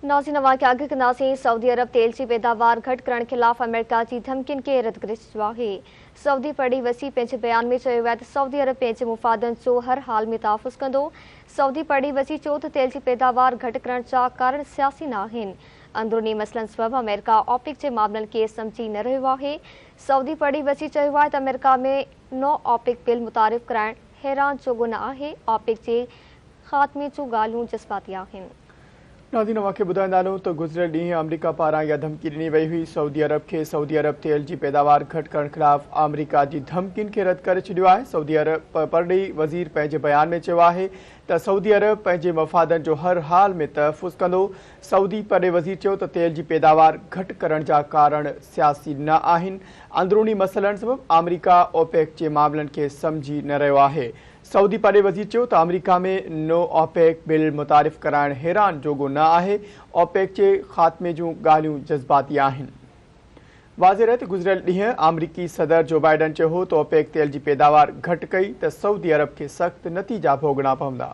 नाज़रीन के अॻु कंदासीं। सऊदी अरब तेल जी पैदावार घटि करण ख़िलाफ़ अमेरिका जी धमकियुनि खे रद्द करे छॾियो आहे। सऊदी पड़ी वसी पंहिंजे बयान में चयो आहे त सऊदी अरब पंहिंजे मुफ़ादनि जो हर हाल में तहफ़ुज़ कंदो। सऊदी पड़ी वसी चयो त तेल जी पैदावार घटि करण जा कारण सियासी न आहिनि। अंदरूनी मसइलनि सबबि अमेरिका ओपेक जे मामलनि खे सम्झी न रहियो आहे। सऊदी पड़ी वसी चयो आहे त अमेरिका में नओं ओपेक बिल मुतारिफ़ कराइण हैरान जोॻो न आहे। ओपेक जे ख़ात्मे जूं ॻाल्हियूं जज़्बाती आहिनि। नाज़रीन अवांखे ॿुधाईंदा हलूं त गुज़िरियल ॾींहुं अमरीका पारां इहा धमकी ॾिनी वई हुई सऊदी अरब खे। सऊदी अरब तेल जी पैदावार घटि करण ख़िलाफ़ अमरीका जी धमकियुनि खे रद्द करे छॾियो आहे। सऊदी अरब परॾेही वज़ीर पंहिंजे बयान में चयो आहे त सऊदी अरब पंहिंजे मफ़ादनि जो हर हाल में तहफ़ुज़ कंदो। सऊदी परॾेही वज़ीर चयो त तेल जी पैदावार घटि करण जा कारण सियासी न आहिनि। अंदरूनी मसइलनि सबबि अमरीका ओपेक जे मामलनि खे सम्झी न रहियो आहे। सऊदी परॾेही वज़ीर चयो त अमरीका में नओं ओपेक बिल मुतारिफ़ कराइण हैरान जोॻो न आहे। ओपेक जे ख़ात्मे जूं ॻाल्हियूं जज़्बाती आहिनि। वाज़ेह रहे त गुज़िरियल ॾींहुं अमरीकी सदर जो बाइडन चयो हो त ओपेक तेल जी पैदावार घटि कई त सऊदी अरब खे सख़्त नतीजा भोगणा पवंदा।